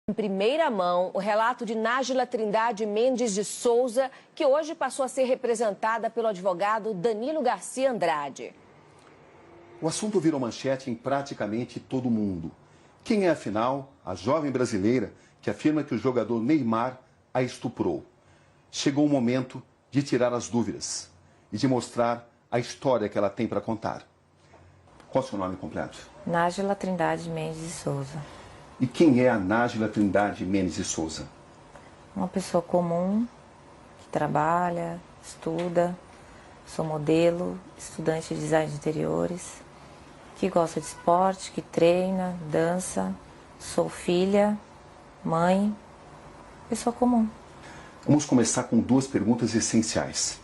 Em primeira mão, o relato de Nájila Trindade Mendes de Souza, que hoje passou a ser representada pelo advogado Danilo Garcia Andrade. O assunto virou manchete em praticamente todo o mundo. Quem é, afinal, a jovem brasileira que afirma que o jogador Neymar a estuprou? Chegou o momento de tirar as dúvidas e de mostrar a história que ela tem para contar. Qual é o seu nome completo? Nájila Trindade Mendes de Souza. E quem é a Nájila Trindade Mendes de Souza? Uma pessoa comum, que trabalha, estuda, sou modelo, estudante de design de interiores, que gosta de esporte, que treina, dança, sou filha, mãe, pessoa comum. Vamos começar com duas perguntas essenciais.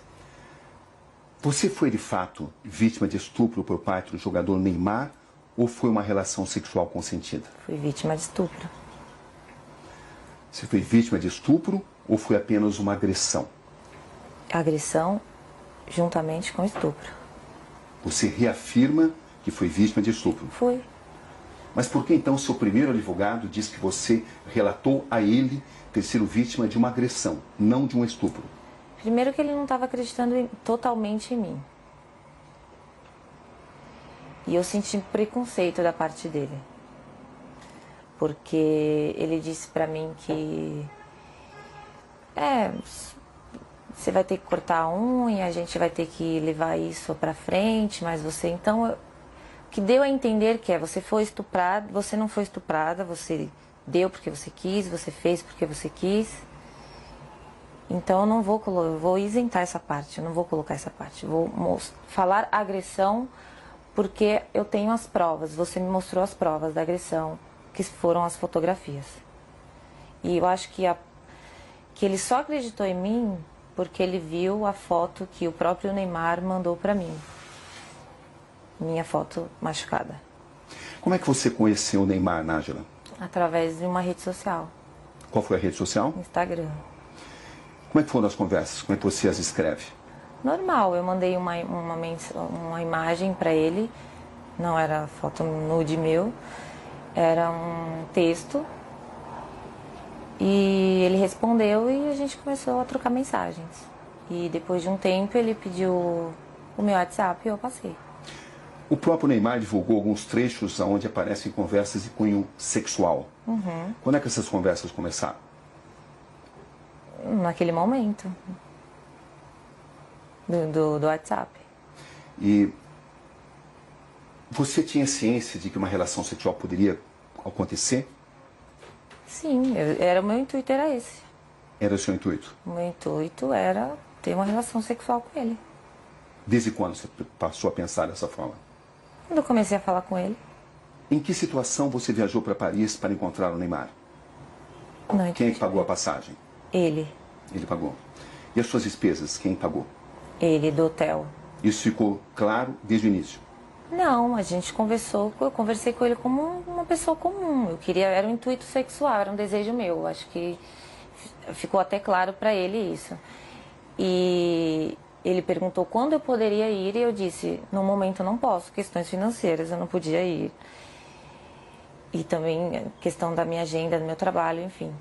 Você foi, de fato, vítima de estupro por parte do jogador Neymar ou foi uma relação sexual consentida? Fui vítima de estupro. Você foi vítima de estupro ou foi apenas uma agressão? Agressão juntamente com estupro. Você reafirma que foi vítima de estupro? Fui. Mas por que então seu primeiro advogado diz que você relatou a ele ter sido vítima de uma agressão, não de um estupro? Primeiro que ele não estava acreditando totalmente em mim. E eu senti preconceito da parte dele. Porque ele disse pra mim que... você vai ter que cortar a unha, a gente vai ter que levar isso pra frente, mas você... Então, o que deu a entender que você foi estuprada, você não foi estuprada, você deu porque você quis, você fez porque você quis. Então, eu não vou eu vou isentar essa parte, eu não vou colocar essa parte. Vou falar agressão porque eu tenho as provas, você me mostrou as provas da agressão, que foram as fotografias. E eu acho que ele só acreditou em mim porque ele viu a foto que o próprio Neymar mandou pra mim. Minha foto machucada. Como é que você conheceu o Neymar, Nájila? Através de uma rede social. Qual foi a rede social? Instagram. Como é que foram as conversas? Como é que você as escreve? Normal, eu mandei uma imagem pra ele, não era foto nude meu, era um texto. E ele respondeu e a gente começou a trocar mensagens. E depois de um tempo ele pediu o meu WhatsApp e eu passei. O próprio Neymar divulgou alguns trechos onde aparecem conversas de cunho sexual. Uhum. Quando é que essas conversas começaram? Naquele momento. Do WhatsApp. E você tinha ciência de que uma relação sexual poderia acontecer? Sim, o meu intuito era esse. Era o seu intuito? O meu intuito era ter uma relação sexual com ele. Desde quando você passou a pensar dessa forma? Quando eu comecei a falar com ele. Em que situação você viajou para Paris para encontrar o Neymar? Não, quem é que pagou a passagem? Ele. Ele pagou. E as suas despesas, quem pagou? Ele, do hotel. Isso ficou claro desde o início? Não, a gente conversou, eu conversei com ele como uma pessoa comum. Eu queria, era um intuito sexual, era um desejo meu. Acho que ficou até claro para ele isso. E ele perguntou quando eu poderia ir e eu disse, no momento eu não posso, questões financeiras, eu não podia ir. E também questão da minha agenda, do meu trabalho, enfim.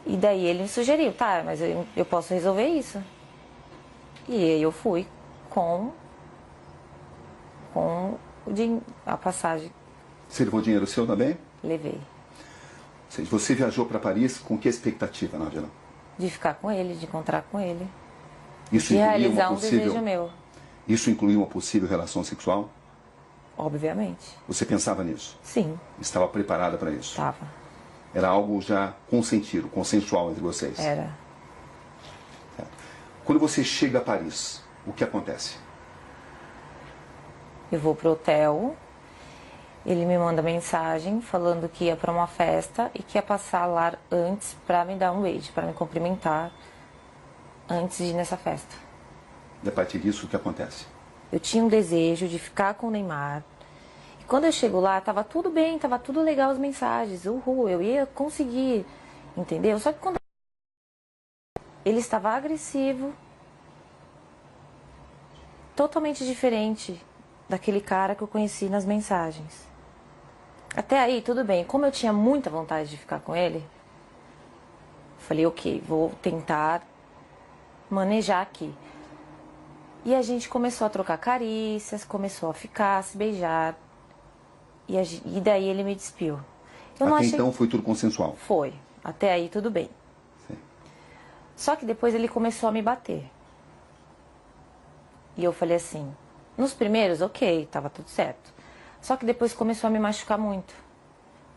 E daí ele sugeriu, tá, mas eu posso resolver isso. E aí eu fui com a passagem. Você levou dinheiro seu também? Levei. Ou seja, você viajou para Paris com que expectativa, Nájila? De ficar com ele, de encontrar com ele. Isso de realizar uma possível, desejo meu. Isso incluiu uma possível relação sexual? Obviamente. Você pensava nisso? Sim. Estava preparada para isso? Estava. Era algo já consentido, consensual entre vocês? Era. Quando você chega a Paris, o que acontece? Eu vou pro hotel, ele me manda mensagem falando que ia para uma festa e que ia passar lá antes para me dar um beijo, para me cumprimentar antes de ir nessa festa. E a partir disso, o que acontece? Eu tinha um desejo de ficar com o Neymar. E quando eu chego lá, tava tudo bem, tava tudo legal as mensagens. Uhul, eu ia conseguir, entendeu? Só que quando ele estava agressivo, totalmente diferente daquele cara que eu conheci nas mensagens. Até aí, tudo bem. Como eu tinha muita vontade de ficar com ele, falei, ok, vou tentar manejar aqui. E a gente começou a trocar carícias, começou a ficar, a se beijar. E daí ele me despiu. Eu não Até achei... então foi tudo consensual? Foi. Até aí, tudo bem. Sim. Só que depois ele começou a me bater. E eu falei assim, nos primeiros, ok, tava tudo certo. Só que depois começou a me machucar muito.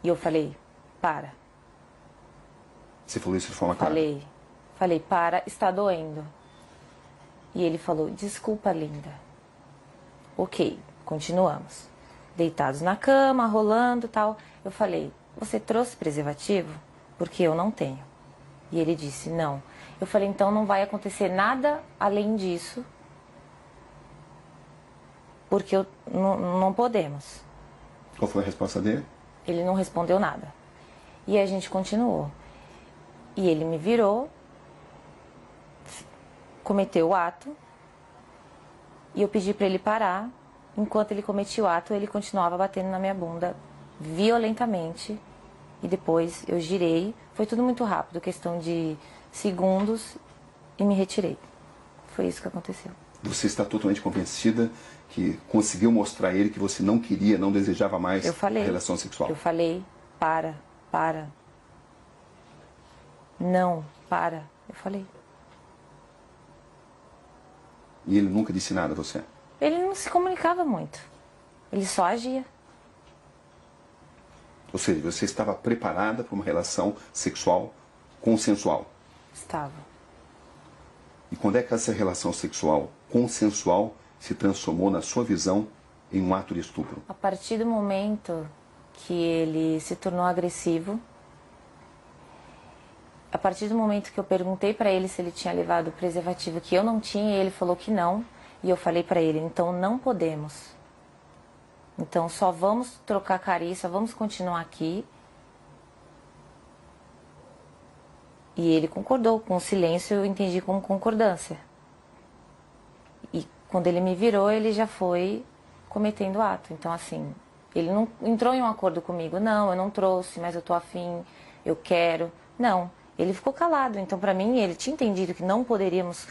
E eu falei, para. Você falou isso de forma clara? Falei, para, está doendo. E ele falou, desculpa, linda. Ok, continuamos. Deitados na cama, rolando e tal. Eu falei, você trouxe preservativo? Porque eu não tenho. E ele disse, não. Eu falei, então não vai acontecer nada além disso. Porque não podemos. Qual foi a resposta dele? Ele não respondeu nada. E a gente continuou. E ele me virou, cometeu o ato, e eu pedi para ele parar. Enquanto ele cometia o ato, ele continuava batendo na minha bunda violentamente. E depois eu girei. Foi tudo muito rápido, questão de segundos, e me retirei. Foi isso que aconteceu. Você está totalmente convencida que conseguiu mostrar a ele que você não queria, não desejava mais a relação sexual? Eu falei, para. Não, para. Eu falei. E ele nunca disse nada a você? Ele não se comunicava muito. Ele só agia. Ou seja, você estava preparada para uma relação sexual consensual? Estava. E quando é que essa relação sexual consensual se transformou, na sua visão, em um ato de estupro? A partir do momento que ele se tornou agressivo, a partir do momento que eu perguntei para ele se ele tinha levado o preservativo, que eu não tinha, e ele falou que não, e eu falei para ele, então não podemos. Então só vamos trocar carícia, vamos continuar aqui. E ele concordou, com o silêncio eu entendi como concordância. E quando ele me virou, ele já foi cometendo ato. Então assim, ele não entrou em um acordo comigo. Não, eu não trouxe, mas eu tô afim, eu quero. Não, ele ficou calado. Então para mim, ele tinha entendido que não poderíamos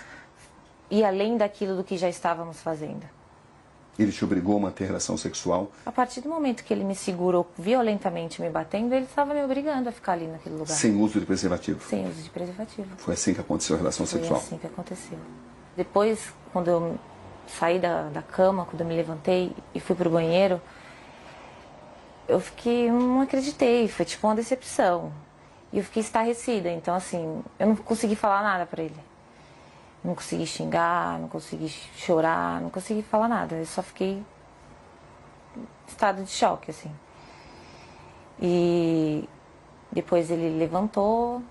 ir além daquilo do que já estávamos fazendo. Ele te obrigou a manter relação sexual? A partir do momento que ele me segurou violentamente me batendo, ele estava me obrigando a ficar ali naquele lugar. Sem uso de preservativo? Sem uso de preservativo. Foi assim que aconteceu a relação sexual? Foi assim que aconteceu. Depois, quando eu saí da cama, quando eu me levantei e fui pro banheiro, eu fiquei, não acreditei, foi tipo uma decepção. E eu fiquei estarrecida, então assim, eu não consegui falar nada pra ele. Não consegui xingar, não consegui chorar, não consegui falar nada. Eu só fiquei em estado de choque, assim. E depois ele levantou,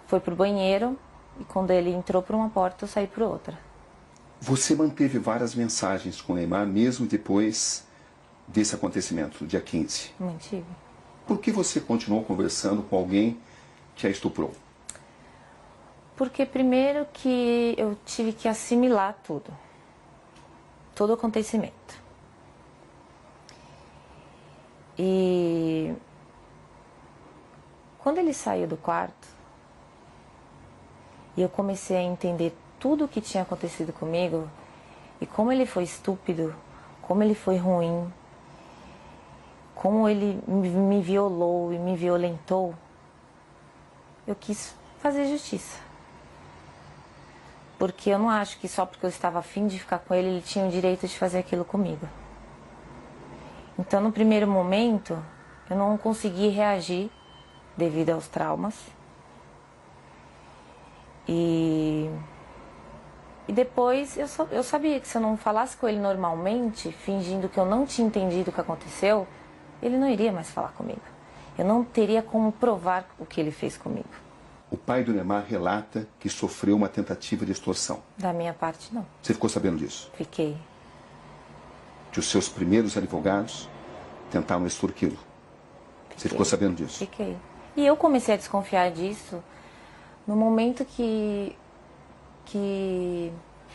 foi pro banheiro, e quando ele entrou por uma porta, eu saí por outra. Você manteve várias mensagens com o Neymar, mesmo depois desse acontecimento, dia 15? Mantive. Por que você continuou conversando com alguém que a estuprou? Porque primeiro que eu tive que assimilar tudo. Todo o acontecimento. E quando ele saiu do quarto, e eu comecei a entender tudo o que tinha acontecido comigo, e como ele foi estúpido, como ele foi ruim, como ele me violou e me violentou, eu quis fazer justiça. Porque eu não acho que só porque eu estava afim de ficar com ele, ele tinha o direito de fazer aquilo comigo. Então, no primeiro momento, eu não consegui reagir devido aos traumas. E depois eu sabia que se eu não falasse com ele normalmente, fingindo que eu não tinha entendido o que aconteceu, ele não iria mais falar comigo. Eu não teria como provar o que ele fez comigo. O pai do Neymar relata que sofreu uma tentativa de extorsão. Da minha parte, não. Você ficou sabendo disso? Fiquei. Que os seus primeiros advogados tentaram extorquí-lo. Você ficou sabendo disso? Fiquei. E eu comecei a desconfiar disso no momento que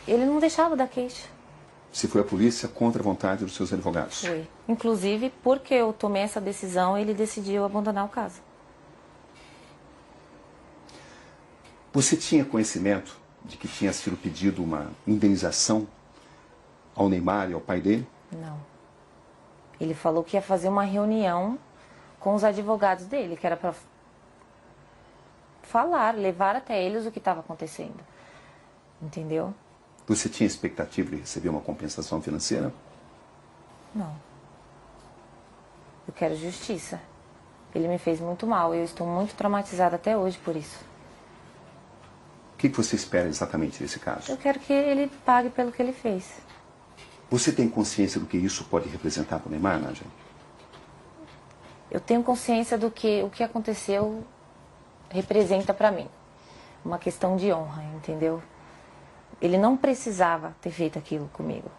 ele não deixava dar queixa. Você foi à polícia contra a vontade dos seus advogados? Foi. Inclusive, porque eu tomei essa decisão, ele decidiu abandonar o caso. Você tinha conhecimento de que tinha sido pedido uma indenização ao Neymar e ao pai dele? Não. Ele falou que ia fazer uma reunião com os advogados dele, que era para falar, levar até eles o que estava acontecendo. Entendeu? Você tinha expectativa de receber uma compensação financeira? Não. Eu quero justiça. Ele me fez muito mal e eu estou muito traumatizada até hoje por isso. O que você espera exatamente desse caso? Eu quero que ele pague pelo que ele fez. Você tem consciência do que isso pode representar para o Neymar, Nádia? Eu tenho consciência do que o que aconteceu representa para mim. Uma questão de honra, entendeu? Ele não precisava ter feito aquilo comigo.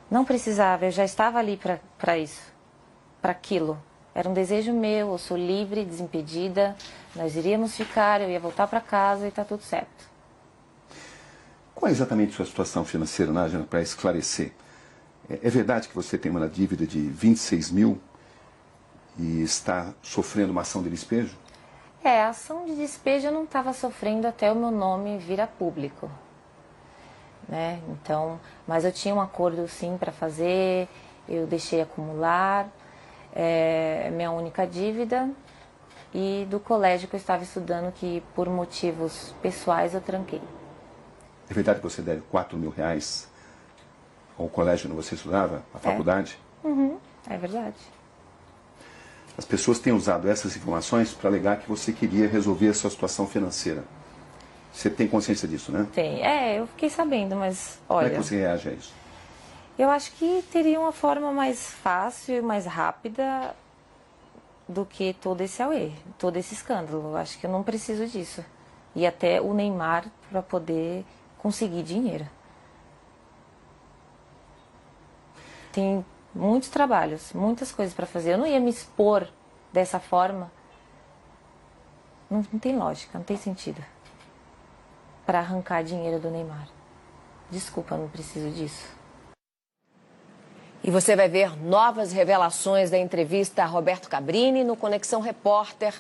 Não precisava, eu já estava ali para isso, para aquilo. Era um desejo meu, eu sou livre, desimpedida, nós iríamos ficar, eu ia voltar para casa e está tudo certo. Qual é exatamente a sua situação financeira, Nádia, para esclarecer? É verdade que você tem uma dívida de 26 mil e está sofrendo uma ação de despejo? A ação de despejo eu não estava sofrendo até o meu nome vir a público. Né? Então, mas eu tinha um acordo sim para fazer, eu deixei acumular, minha única dívida, e do colégio que eu estava estudando, que por motivos pessoais eu tranquei. É verdade que você deve 4 mil reais ao colégio onde você estudava, à faculdade? É verdade. As pessoas têm usado essas informações para alegar que você queria resolver a sua situação financeira. Você tem consciência disso, né? Tem. Eu fiquei sabendo, mas olha... Como é que você reage a isso? Eu acho que teria uma forma mais fácil e mais rápida do que todo esse auê, todo esse escândalo. Eu acho que eu não preciso disso. E até o Neymar para poder conseguir dinheiro. Tem muitos trabalhos, muitas coisas para fazer. Eu não ia me expor dessa forma. Não tem lógica, não tem sentido. Para arrancar dinheiro do Neymar. Desculpa, não preciso disso. E você vai ver novas revelações da entrevista a Roberto Cabrini no Conexão Repórter.